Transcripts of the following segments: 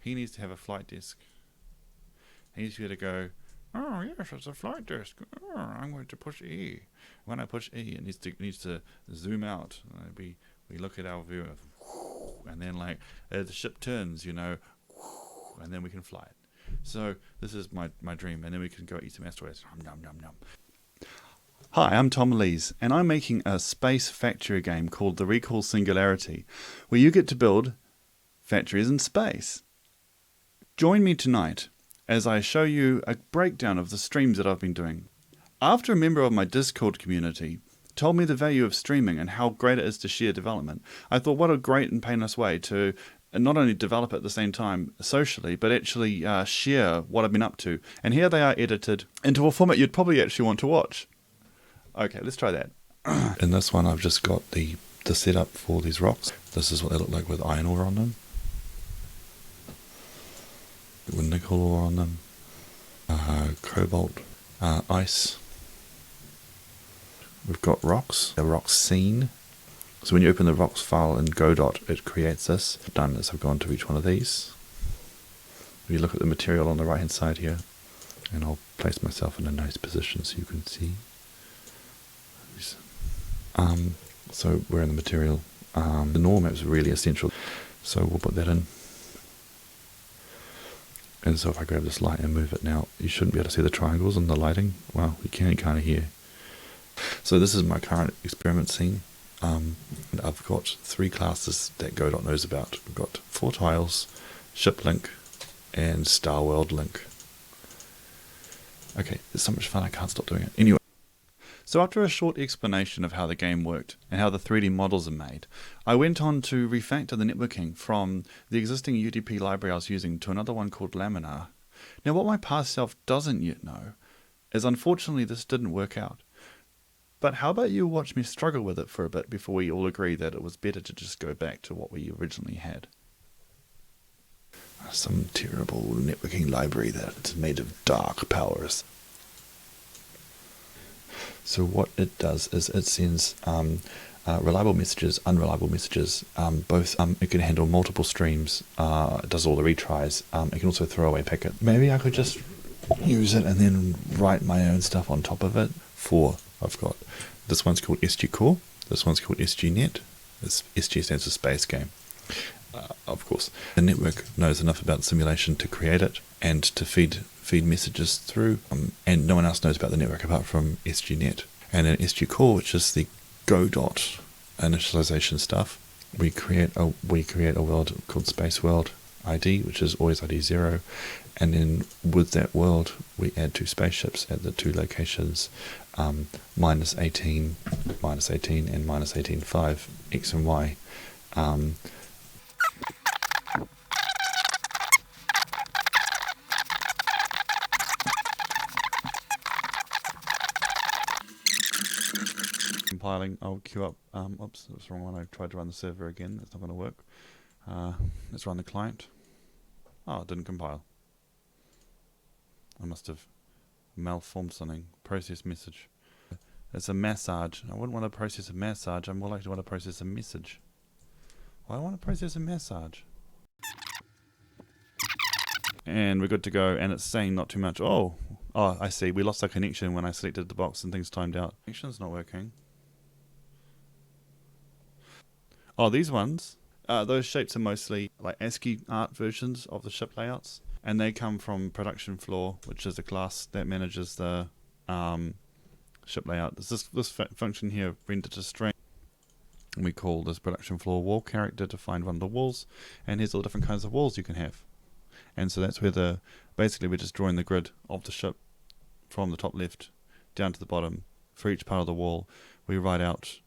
he needs to have a flight desk. He needs to be able to go, oh yes, it's a flight desk. Oh, I'm going to push E. When I push E, it needs to zoom out. We look at our view, and then like the ship turns, you know, and then we can fly it. So this is my dream, and then we can go eat some asteroids. Nom nom nom. Hi, I'm Tom Lees, and I'm making a space factory game called The Recall Singularity, where you get to build factories in space. Join me tonight as I show you a breakdown of the streams that I've been doing. After a member of my Discord community told me the value of streaming and how great it is to share development, I thought what a great and painless way to not only develop at the same time socially, but actually share what I've been up to. And here they are edited into a format you'd probably actually want to watch. Okay, let's try that. In this one, I've just got the setup for these rocks. This is what they look like with iron ore on them. With nickel ore on them. Cobalt, ice. We've got rocks, a rock scene. So when you open the rocks file in Godot, it creates this. What I've done is I've gone to each one of these. If you look at the material on the right hand side here, and I'll place myself in a nice position so you can see. So we're in the material. The norm map is really essential, so we'll put that in. And so if I grab this light and move it now, you shouldn't be able to see the triangles and the lighting. Well, you can kind of hear. So this is my current experiment scene. And I've got 3 classes that Godot knows about. We've got 4 tiles, Ship Link, and Star World Link. Okay, it's so much fun I can't stop doing it. Anyway. So after a short explanation of how the game worked and how the 3D models are made, I went on to refactor the networking from the existing UDP library I was using to another one called Laminar. Now what my past self doesn't yet know is unfortunately this didn't work out. But how about you watch me struggle with it for a bit before we all agree that it was better to just go back to what we originally had. Some terrible networking library that's made of dark powers. So what it does is it sends reliable messages, unreliable messages, both. It can handle multiple streams, it does all the retries, it can also throw away packets. Maybe I could just use it and then write my own stuff on top of it. 4 I've got. This one's called SG Core, this one's called SGNet, this SG stands for Space Game. Of course, the network knows enough about simulation to create it and to feed messages through, and no one else knows about the network apart from SGNet. And in SG Core, which is the Godot initialization stuff, we create a world called Space World ID, which is always ID 0, and then with that world we add 2 spaceships at the 2 locations, minus 18, and minus 18.5 X and Y. Compiling, I'll queue up, oops, that's the wrong one, I tried to run the server again, that's not going to work. Let's run the client. Oh, it didn't compile. I must have malformed something. Process message. It's a massage. I wouldn't want to process a massage, I more likely want to process a message. Why do I want to process a massage? And we're good to go, and it's saying not too much. Oh, I see, we lost our connection when I selected the box and things timed out. Connection's not working. Oh, these ones, those shapes are mostly like ASCII art versions of the ship layouts, and they come from Production Floor, which is a class that manages the ship layout. There's this function here, render to string. And we call this Production Floor wall character to find one of the walls, and here's all the different kinds of walls you can have. And so that's where basically we're just drawing the grid of the ship from the top left down to the bottom. For each part of the wall, we write out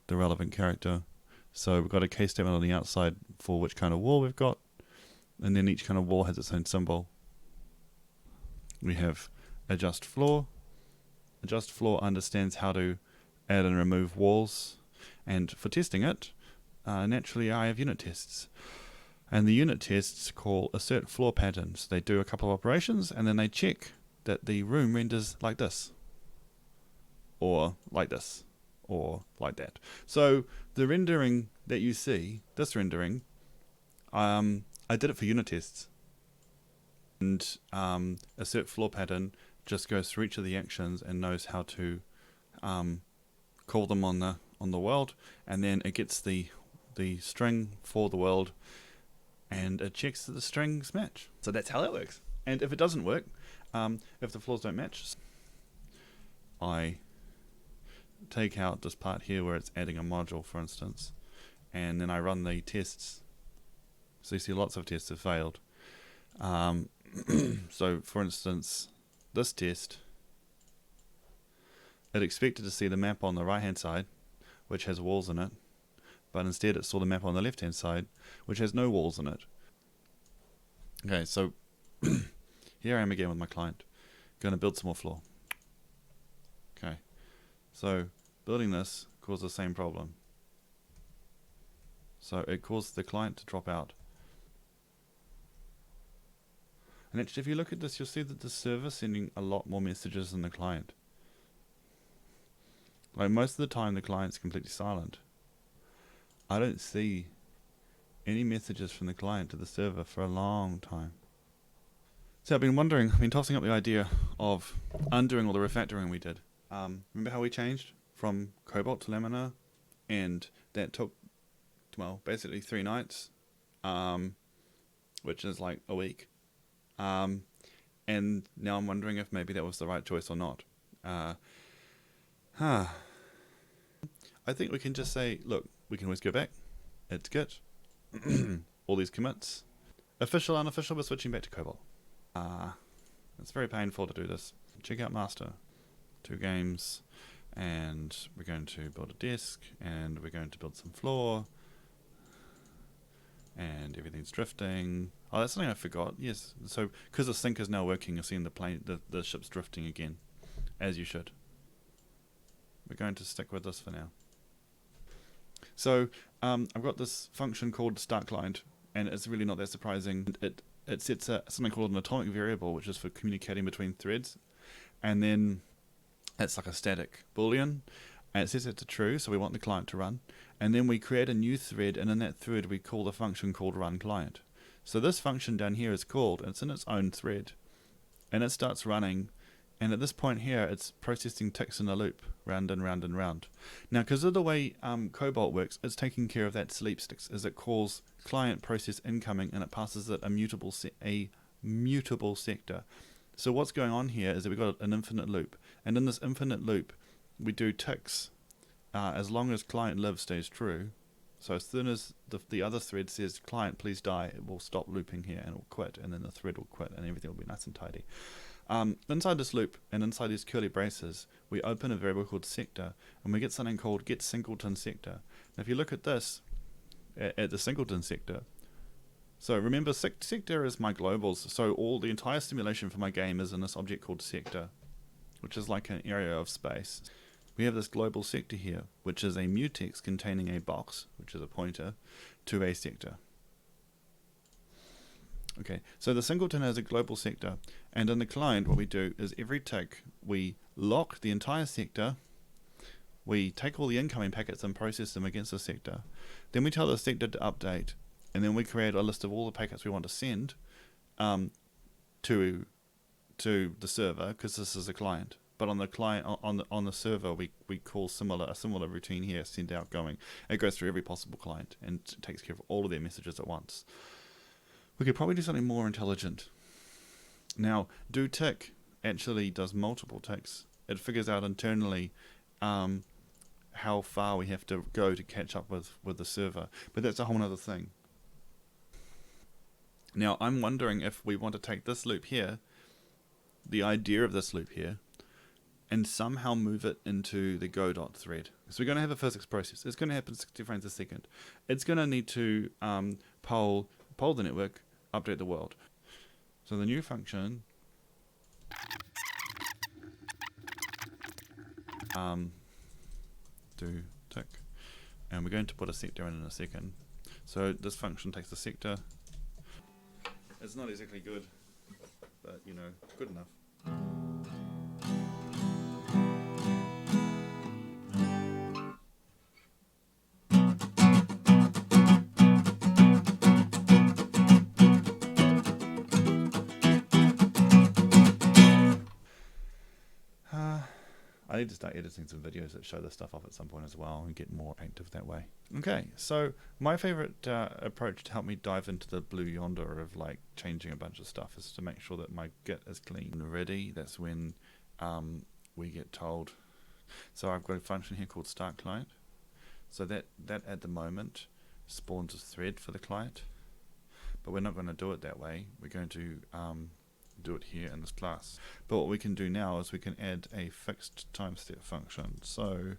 the relevant character. So we've got a case statement on the outside for which kind of wall we've got, and then each kind of wall has its own symbol. We have adjust floor. Adjust floor understands how to add and remove walls, and for testing it, naturally I have unit tests. And the unit tests call assert floor patterns. They do a couple of operations and then they check that the room renders like this, or like this, or like that. So the rendering that you see, this rendering, I did it for unit tests. And assert floor pattern just goes through each of the actions and knows how to call them on the world, and then it gets the string for the world, and it checks that the strings match. So that's how that works. And if it doesn't work, if the floors don't match, I take out this part here where it's adding a module, for instance, and then I run the tests. So you see lots of tests have failed. So for instance, this test, it expected to see the map on the right hand side, which has walls in it, but instead it saw the map on the left hand side, which has no walls in it. Okay, so here I am again with my client. Going to build some more floor. Okay, so building this caused the same problem. So it caused the client to drop out. And actually, if you look at this, you'll see that the server is sending a lot more messages than the client. Like most of the time, the client's completely silent. I don't see any messages from the client to the server for a long time. So I've been tossing up the idea of undoing all the refactoring we did. Remember how we changed from Cobalt to Laminar? And that took, well, basically 3 nights, which is like a week. And now I'm wondering if maybe that was the right choice or not. I think we can just say, look, we can always go back. It's good. All these commits. Official, unofficial, we're switching back to Cobalt. It's very painful to do this. Check out master. 2 games. And we're going to build a desk. And we're going to build some floor. And everything's drifting. Oh, that's something I forgot. Yes. So, because the sync is now working, you're seeing the ship's drifting again. As you should. We're going to stick with this for now. So, I've got this function called start client, and it's really not that surprising. It sets something called an atomic variable, which is for communicating between threads, and then it's like a static boolean, and it sets it to true, so we want the client to run, and then we create a new thread, and in that thread we call the function called run client. So this function down here is called, and it's in its own thread, and it starts running. And at this point here, it's processing ticks in a loop, round and round and round. Now, because of the way Cobalt works, it's taking care of that sleep sticks, as it calls client process incoming, and it passes it a mutable sector. So what's going on here is that we've got an infinite loop, and in this infinite loop, we do ticks as long as client live stays true. So as soon as the other thread says client please die, it will stop looping here and it will quit, and then the thread will quit, and everything will be nice and tidy. Inside this loop and inside these curly braces, we open a variable called sector, and we get something called get singleton sector. Now if you look at this, at the singleton sector, so remember sector is my globals, so the entire simulation for my game is in this object called sector, which is like an area of space. We have this global sector here, which is a mutex containing a box, which is a pointer, to a sector. Okay, so the singleton has a global sector, and in the client what we do is every tick we lock the entire sector, we take all the incoming packets and process them against the sector, then we tell the sector to update, and then we create a list of all the packets we want to send to the server, because this is a client. But on the client, on the server, we call a similar routine here, send outgoing. It goes through every possible client and takes care of all of their messages at once. We could probably do something more intelligent. Now, do tick actually does multiple ticks. It figures out internally how far we have to go to catch up with the server. But that's a whole other thing. Now, I'm wondering if we want to take this loop here, the idea of this loop here, and somehow move it into the go.thread. So we're going to have a physics process. It's going to happen 60 frames a second. It's going to need to poll the network, update the world. So the new function do tick, and we're going to put a sector in a second. So this function takes the sector. It's not exactly good, but you know, good enough. I need to start editing some videos that show this stuff off at some point as well and get more active that way. Okay, so my favorite approach to help me dive into the blue yonder of like changing a bunch of stuff is to make sure that my Git is clean and ready. That's when we get told. So I've got a function here called start client. So that at the moment spawns a thread for the client, but we're not going to do it that way. We're going to do it here in this class. But what we can do now is we can add a fixed timestamp function. So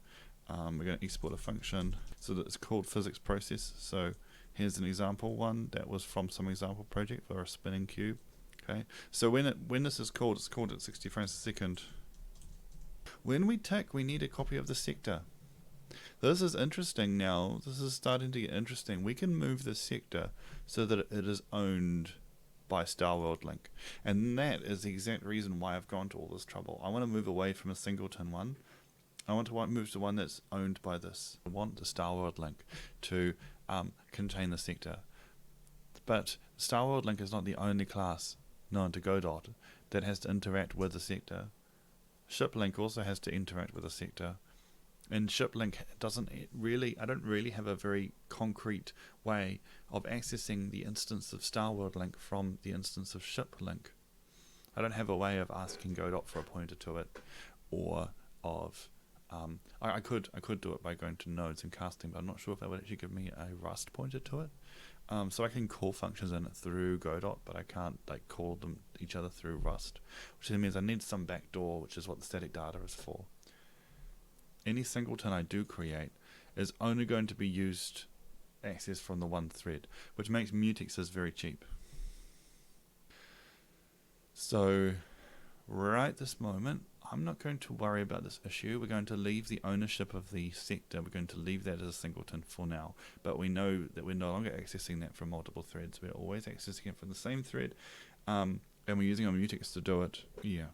we're going to export a function so that it's called physics process. So here's an example one that was from some example project for a spinning cube. Okay, so when this is called, it's called at 60 frames a second. When we tick, we need a copy of the sector. This is interesting now. This is starting to get interesting. We can move the sector so that it is owned by StarWorldLink. And that is the exact reason why I've gone to all this trouble. I want to move away from a singleton one. I want to move to one that's owned by this. I want the StarWorldLink to contain the sector. But StarWorldLink is not the only class known to Godot that has to interact with the sector. ShipLink also has to interact with the sector. And ShipLink doesn't really, I don't really have a very concrete way of accessing the instance of StarWorldLink from the instance of ShipLink. I don't have a way of asking Godot for a pointer to it, or of I could do it by going to nodes and casting, but I'm not sure if that would actually give me a Rust pointer to it. So I can call functions in it through Godot, but I can't like call them each other through Rust, which means I need some backdoor, which is what the static data is for. Any singleton I do create is only going to be used access from the one thread, which makes mutexes very cheap. So right this moment, I'm not going to worry about this issue. We're going to leave the ownership of the sector. We're going to leave that as a singleton for now. But we know that we're no longer accessing that from multiple threads. We're always accessing it from the same thread, and we're using our mutex to do it. Yeah.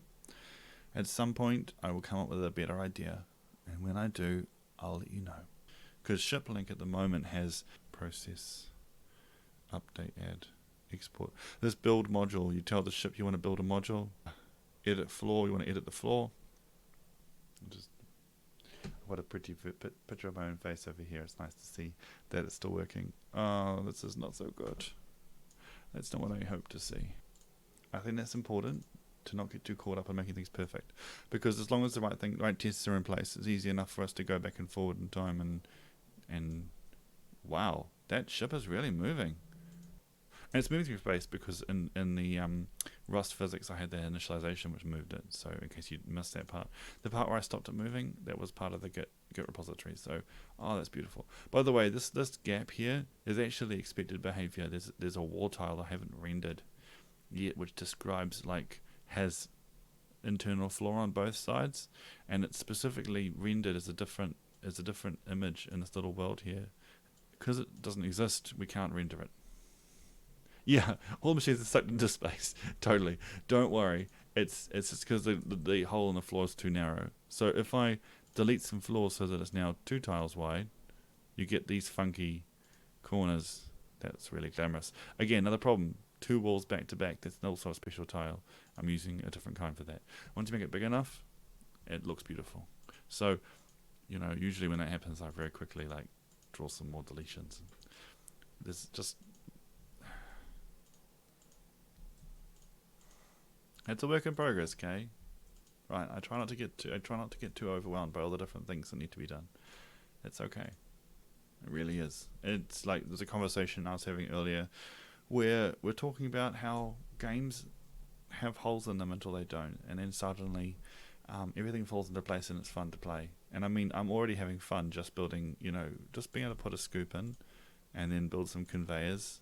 At some point, I will come up with a better idea. And when I do, I'll let you know. Because ShipLink at the moment has process, update, add, export. This build module, you tell the ship you want to build a module. Edit floor, you want to edit the floor. What a pretty picture of my own face over here. It's nice to see that it's still working. Oh, this is not so good. That's not what I hope to see. I think that's important, to not get too caught up on making things perfect, because as long as the right tests are in place, it's easy enough for us to go back and forward in time and wow, that ship is really moving. And it's moving through space because in the Rust physics I had the initialization which moved it, so in case you missed that part, the part where I stopped it moving, that was part of the Git repository. So that's beautiful. By the way, this gap here is actually expected behavior. There's a wall tile I haven't rendered yet which describes has internal floor on both sides, and it's specifically rendered as a different image in this little world here. Because it doesn't exist, we can't render it. Yeah, all machines are sucked into space. Totally. Don't worry. It's just because the hole in the floor is too narrow. So if I delete some floors so that it's now 2 tiles wide, you get these funky corners. That's really glamorous. Again, another problem. 2 walls back to back. That's also a special tile. I'm using a different kind for that. Once you make it big enough, it looks beautiful. So, usually when that happens, I very quickly draw some more deletions. There's just it's a work in progress, okay? Right, I try not to get too overwhelmed by all the different things that need to be done. It's okay. It really is. It's like there's a conversation I was having earlier where we're talking about how games have holes in them until they don't, and then suddenly everything falls into place and it's fun to play. And I mean, I'm already having fun just building, just being able to put a scoop in and then build some conveyors.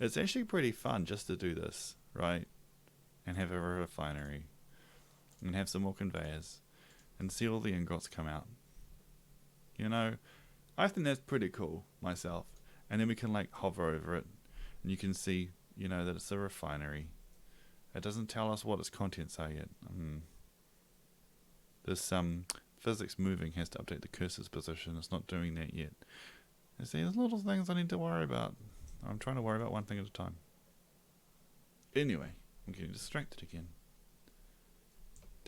It's actually pretty fun just to do this, right? And have a refinery and have some more conveyors and see all the ingots come out. I think that's pretty cool myself. And then we can hover over it and you can see, that it's a refinery. It doesn't tell us what its contents are yet. This physics moving has to update the cursor's position. It's not doing that yet. You see, there's little things I need to worry about. I'm trying to worry about one thing at a time. Anyway, I'm getting distracted again.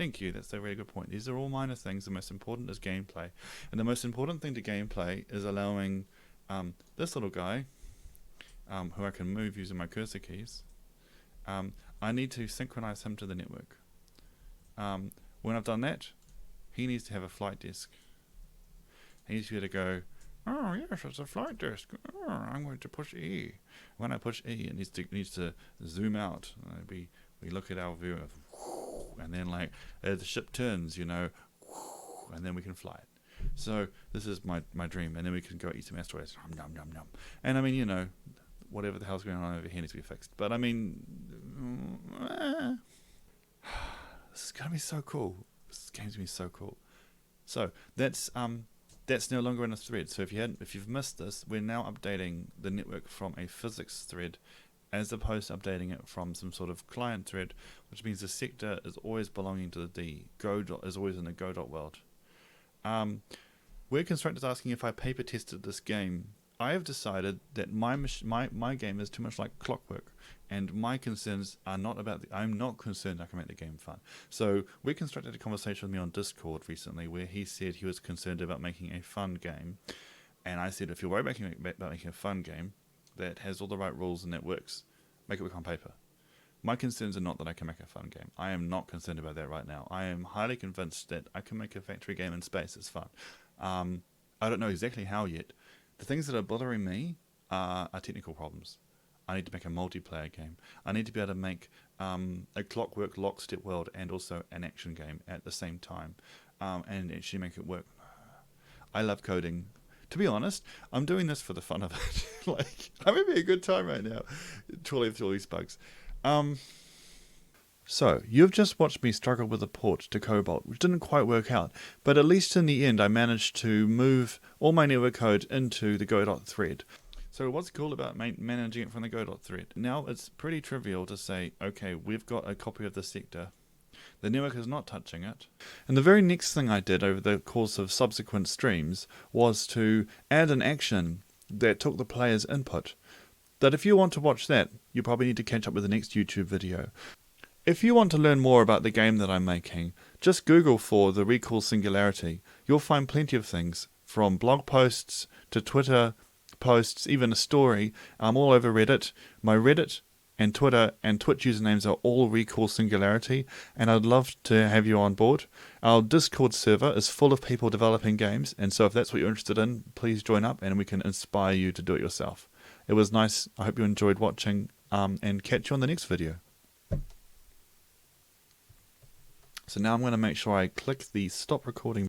Thank you. That's a very good point. These are all minor things. The most important is gameplay. And the most important thing to gameplay is allowing this little guy, who I can move using my cursor keys, I need to synchronize him to the network. When I've done that, he needs to have a flight disk. He needs to be able to go, oh yes, it's a flight disk. Oh, I'm going to push E. When I push E, it needs to zoom out. We look at our view of, and then like the ship turns, you know, and then we can fly it. So this is my dream, and then we can go eat some asteroids. Nom, nom, nom. And I mean, you know, whatever the hell's going on over here needs to be fixed. But I mean, this is gonna be so cool. This game's gonna be so cool. So that's no longer in a thread. So if you've missed this, we're now updating the network from a physics thread, as opposed to updating it from some sort of client thread, which means the sector is always belonging to the Go dot, is always in the Go dot world. Where Construct is asking if I paper tested this game. I have decided that my game is too much like Clockwork, and my concerns are not about I'm not concerned I can make the game fun. So we constructed a conversation with me on Discord recently where he said he was concerned about making a fun game, and I said if you're worried about making a fun game that has all the right rules and that works, make it work on paper. My concerns are not that I can make a fun game. I am not concerned about that right now. I am highly convinced that I can make a factory game in space. It's fun. I don't know exactly how yet. The things that are bothering me are technical problems. I need to make a multiplayer game. I need to be able to make a Clockwork lockstep world and also an action game at the same time, and actually make it work. I love coding. To be honest, I'm doing this for the fun of it. Like, I'm having a good time right now, trawling through all these bugs. So, you've just watched me struggle with a port to Cobalt, which didn't quite work out, but at least in the end I managed to move all my network code into the Go dot thread. So what's cool about managing it from the Go dot thread? Now it's pretty trivial to say, okay, we've got a copy of the sector, the network is not touching it, and the very next thing I did over the course of subsequent streams was to add an action that took the player's input. That if you want to watch that, you probably need to catch up with the next YouTube video. If you want to learn more about the game that I'm making, just Google for the Recall Singularity. You'll find plenty of things, from blog posts to Twitter posts, even a story. I'm all over Reddit. My Reddit and Twitter and Twitch usernames are all Recall Singularity, and I'd love to have you on board. Our Discord server is full of people developing games, and so if that's what you're interested in, please join up and we can inspire you to do it yourself. It was nice. I hope you enjoyed watching, and catch you on the next video. So now I'm going to make sure I click the stop recording